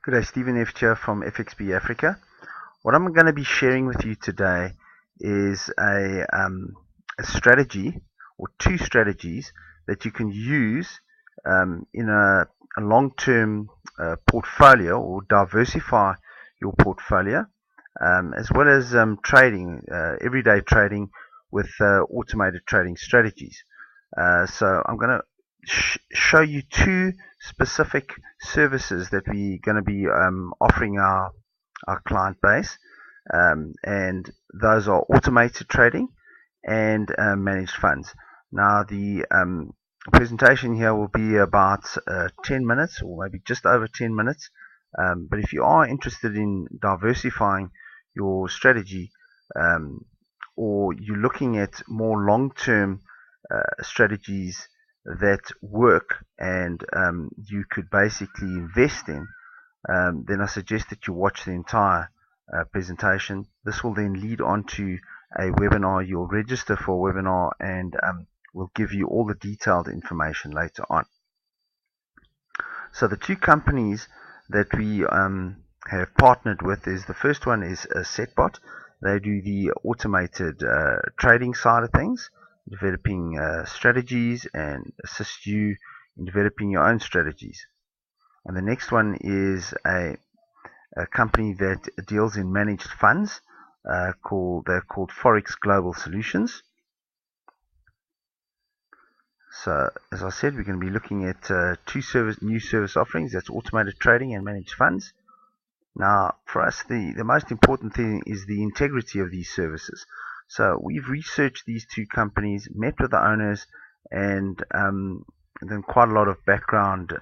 Good day, Stephen F. here from FXB Africa. What I'm going to be sharing with you today is a strategy or two strategies that you can use in a long-term portfolio, or diversify your portfolio, as well as trading, everyday trading with automated trading strategies. So I'm going to show you two specific services that we're going to be offering our client base, and those are automated trading and managed funds. Now the presentation here will be about 10 minutes, or maybe just over 10 minutes, but if you are interested in diversifying your strategy, or you're looking at more long-term strategies that work and you could basically invest in, then I suggest that you watch the entire presentation. This will then lead on to a webinar. You'll register for a webinar, and we'll give you all the detailed information later on. So the two companies that we have partnered with is, the first one is Setbot. They do the automated trading side of things, developing strategies, and assist you in developing your own strategies. And the next one is a company that deals in managed funds, they're called Forex Global Solutions. So as I said, we're going to be looking at two new service offerings. That's automated trading and managed funds. Now for us, the most important thing is the integrity of these services. So we've researched these two companies, met with the owners, and then quite a lot of background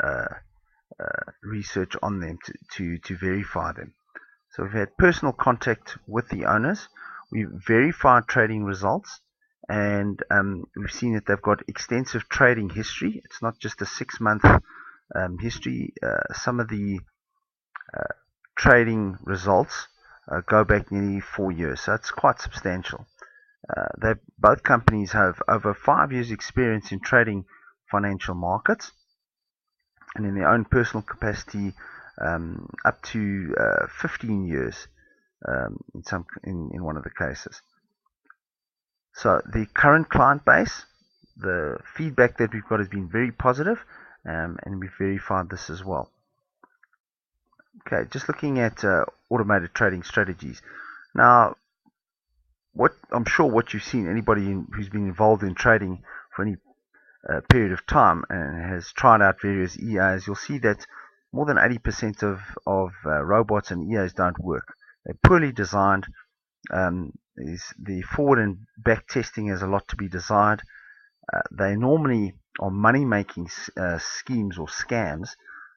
research on them to verify them. So we've had personal contact with the owners. We've verified trading results, and we've seen that they've got extensive trading history. It's not just a 6-month history. Some of the trading results go back nearly 4 years, so it's quite substantial. Both companies have over 5 years experience in trading financial markets, and in their own personal capacity up to 15 years in one of the cases. So the current client base, the feedback that we've got has been very positive, and we've verified this as well. Okay, just looking at automated trading strategies. Now, I'm sure what you've seen, anybody who's been involved in trading for any period of time and has tried out various EAs, you'll see that more than 80% of robots and EAs don't work. They're poorly designed. The forward and back testing has a lot to be desired. They normally are money-making schemes or scams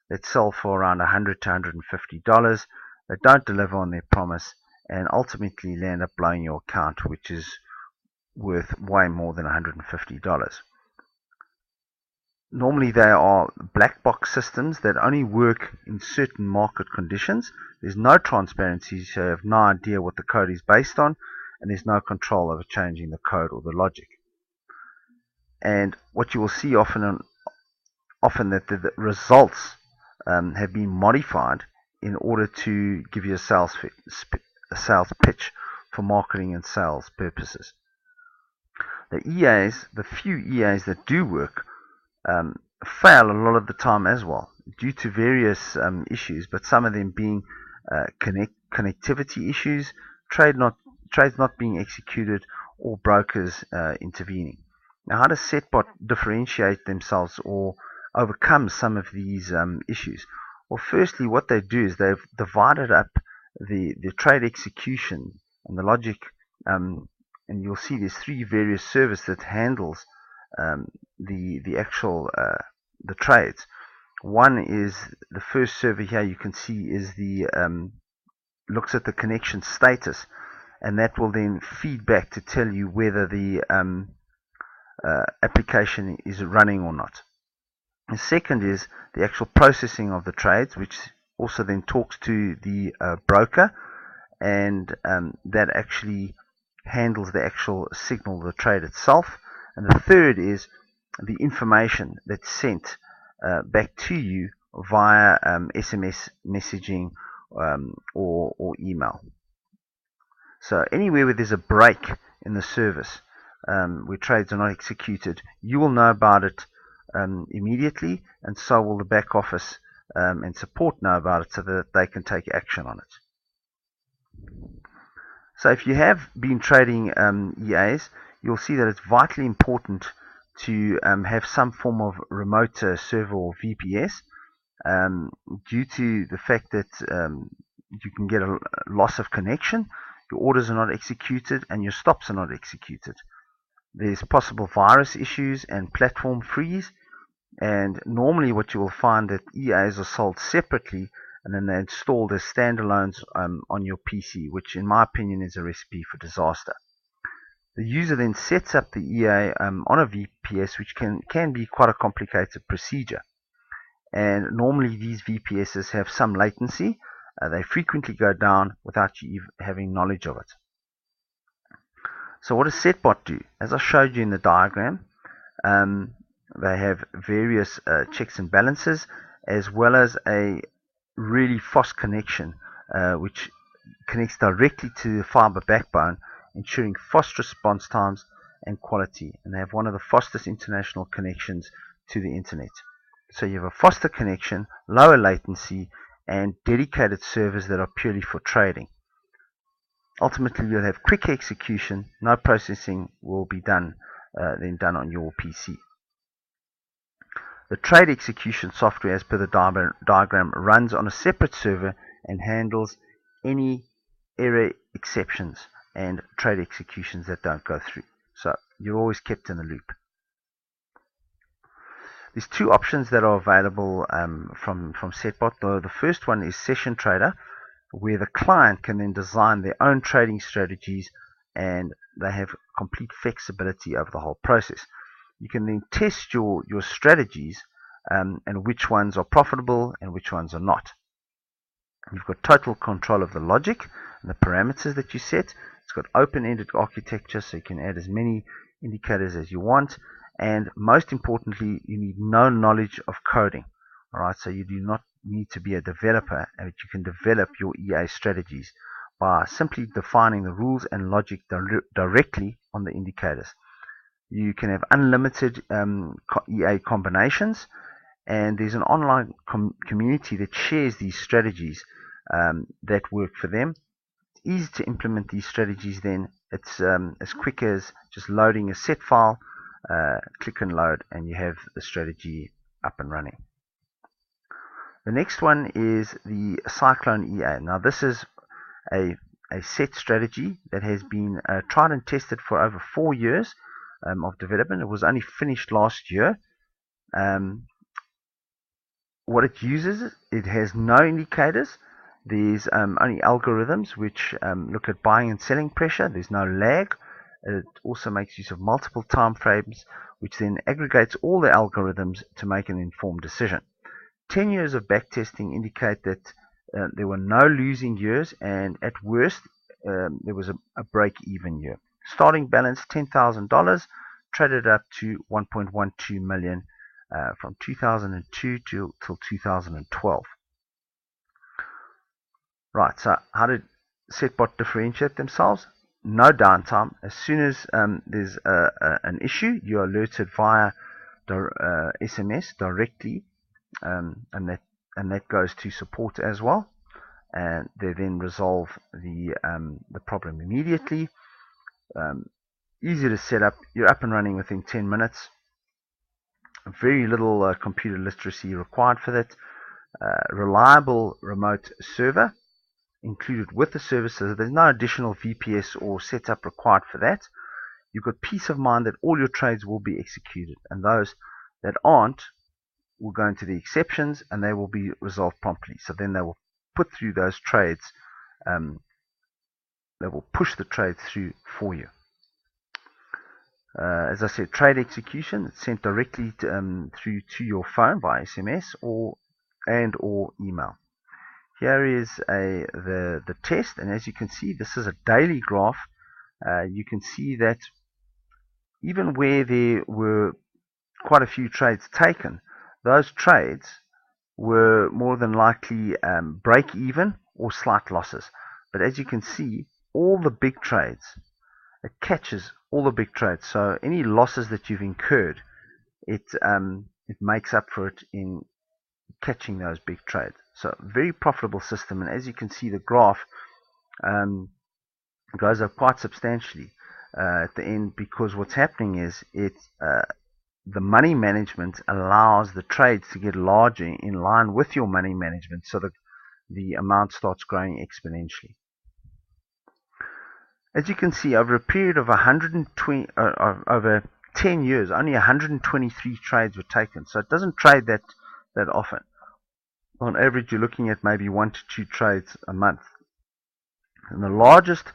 that sell for around $100 to $150. They don't deliver on their promise, and ultimately land up blowing your account, which is worth way more than $150. Normally they are black box systems that only work in certain market conditions. There's no transparency, so you have no idea what the code is based on, and there's no control over changing the code or the logic. And what you will see often that the results have been modified in order to give you a sales pitch for marketing and sales purposes. The few EAs that do work, fail a lot of the time as well, due to various issues, but some of them being connectivity issues, trades not being executed, or brokers intervening. Now, how does Setbot differentiate themselves or overcome some of these issues? Well, firstly, what they do is they've divided up the trade execution and the logic, and you'll see there's 3 various services that handles the actual the trades. One is the first server here, you can see, is the looks at the connection status, and that will then feed back to tell you whether the application is running or not. The second is the actual processing of the trades, which also then talks to the broker, and that actually handles the actual signal of the trade itself. And the third is the information that's sent back to you via SMS messaging or email. So anywhere where there's a break in the service, where trades are not executed, you will know about it immediately, and so will the back office and support know about it so that they can take action on it. So if you have been trading EAs, you'll see that it's vitally important to have some form of remote server or VPS, due to the fact that you can get a loss of connection, your orders are not executed, and your stops are not executed. There's possible virus issues and platform freeze, and normally what you will find that EAs are sold separately and then they're installed as standalones on your PC, which in my opinion is a recipe for disaster. The user then sets up the EA on a VPS, which can be quite a complicated procedure. And normally these VPSs have some latency. They frequently go down without you having knowledge of it. So what does Setbot do? As I showed you in the diagram, they have various checks and balances, as well as a really fast connection, which connects directly to the fiber backbone, ensuring fast response times and quality. And they have one of the fastest international connections to the internet. So you have a faster connection, lower latency, and dedicated servers that are purely for trading. Ultimately, you'll have quick execution. No processing will be done on your PC. The trade execution software, as per the diagram, runs on a separate server and handles any error exceptions and trade executions that don't go through. So you're always kept in the loop. There's two options that are available from Setbot. The first one is Session Trader, where the client can then design their own trading strategies, and they have complete flexibility over the whole process. You can then test your strategies and which ones are profitable and which ones are not. You've got total control of the logic and the parameters that you set. It's got open-ended architecture, so you can add as many indicators as you want. And most importantly, you need no knowledge of coding. Alright, so you do not need to be a developer, and you can develop your EA strategies by simply defining the rules and logic directly on the indicators. You can have unlimited EA combinations, and there's an online community that shares these strategies that work for them. It's easy to implement these strategies then. It's as quick as just loading a set file, click and load, and you have the strategy up and running. The next one is the Cyclone EA. Now this is a set strategy that has been tried and tested for over 4 years of development. It was only finished last year. What it uses, it has no indicators. There's only algorithms which look at buying and selling pressure. There's no lag. It also makes use of multiple time frames, which then aggregates all the algorithms to make an informed decision. 10 years of backtesting indicate that there were no losing years, and at worst there was a break-even year. Starting balance $10,000, traded up to 1.12 million from 2002 till 2012. Right, so how did Setbot differentiate themselves? No downtime. As soon as there's an issue, you're alerted via SMS directly, and that goes to support as well, and they then resolve the problem immediately. Easy to set up. You're up and running within 10 minutes. Very little computer literacy required for that. Reliable remote server included with the service, so there's no additional VPS or setup required for that. You've got peace of mind that all your trades will be executed, and those that aren't will go into the exceptions and they will be resolved promptly. So then they will put through those trades, they will push the trades through for you. As I said, trade execution, it's sent directly through to your phone by SMS or email. Here is the test, and as you can see, this is a daily graph. You can see that even where there were quite a few trades taken, those trades were more than likely break even or slight losses. But as you can see, all the big trades, it catches all the big trades. So any losses that you've incurred, it makes up for it in catching those big trades. So very profitable system. And as you can see, the graph goes up quite substantially at the end, because what's happening is the money management allows the trades to get larger in line with your money management, so that the amount starts growing exponentially. As you can see, over a period of over 10 years, only 123 trades were taken. So it doesn't trade that often. On average, you're looking at maybe 1 to 2 trades a month. And the largest,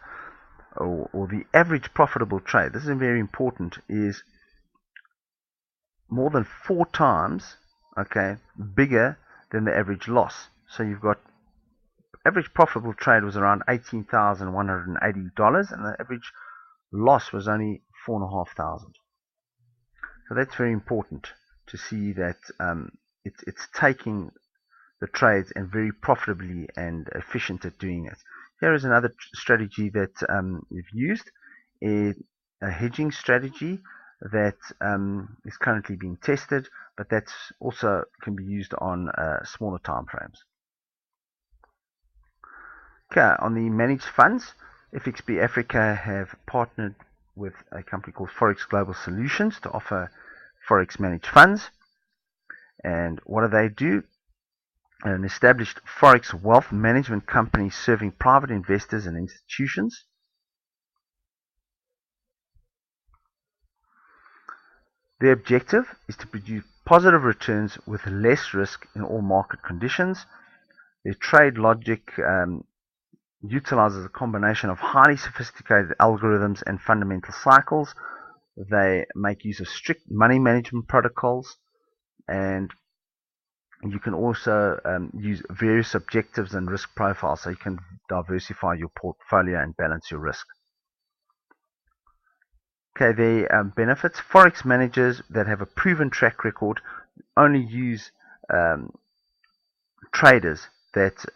or the average profitable trade, this is very important, is more than 4 times, okay, bigger than the average loss. So you've got average profitable trade was around $18,180, and the average loss was only $4,500. So that's very important to see that it's taking the trades and very profitably and efficient at doing it. Here is another strategy that we've used, a hedging strategy that is currently being tested, but that's also can be used on smaller time frames. Okay, on the managed funds, FXB Africa have partnered with a company called Forex Global Solutions to offer Forex managed funds. And what do? An established Forex wealth management company serving private investors and institutions. Their objective is to produce positive returns with less risk in all market conditions. Their trade logic utilizes a combination of highly sophisticated algorithms and fundamental cycles. They make use of strict money management protocols, and you can also use various objectives and risk profiles, so you can diversify your portfolio and balance your risk. Okay, the benefits. Forex managers that have a proven track record only use traders that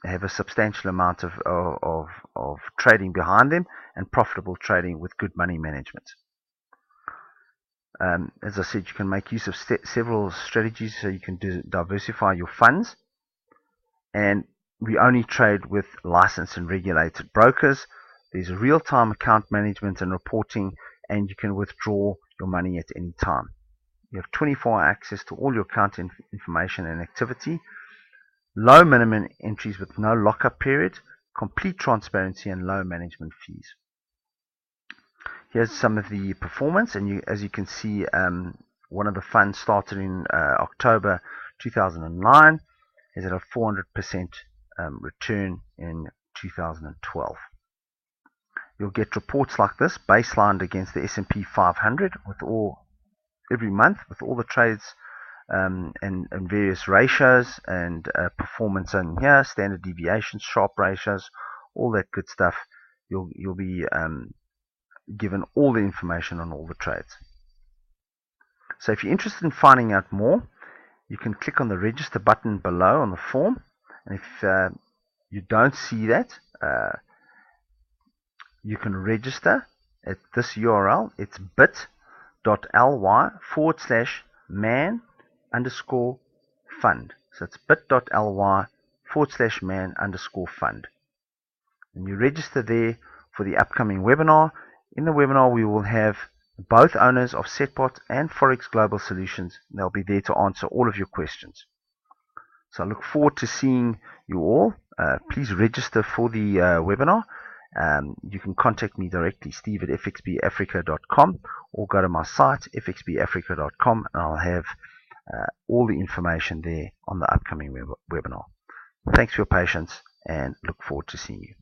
have a substantial amount of trading behind them and profitable trading with good money management. As I said, you can make use of several strategies, so you can diversify your funds. And we only trade with licensed and regulated brokers. There's real-time account management and reporting, and you can withdraw your money at any time. You have 24-hour access to all your account information and activity. Low minimum entries with no lockup period, complete transparency, and low management fees. Here's some of the performance, and as you can see, one of the funds started in October 2009, is at a 400% return in 2012. You'll get reports like this baselined against the S&P 500 every month with all the trades and various ratios and performance in here, standard deviations, Sharpe ratios, all that good stuff. You'll be given all the information on all the trades. So if you're interested in finding out more, you can click on the register button below on the form, and if you don't see that, you can register at this URL. It's bit.ly/man_fund. So it's bit.ly/man_fund. And you register there for the upcoming webinar. In the webinar, we will have both owners of Setbot and Forex Global Solutions. They'll be there to answer all of your questions. So I look forward to seeing you all. Please register for the webinar. You can contact me directly, steve@fxbafrica.com, or go to my site, fxbafrica.com, and I'll have all the information there on the upcoming webinar. Thanks for your patience, and look forward to seeing you.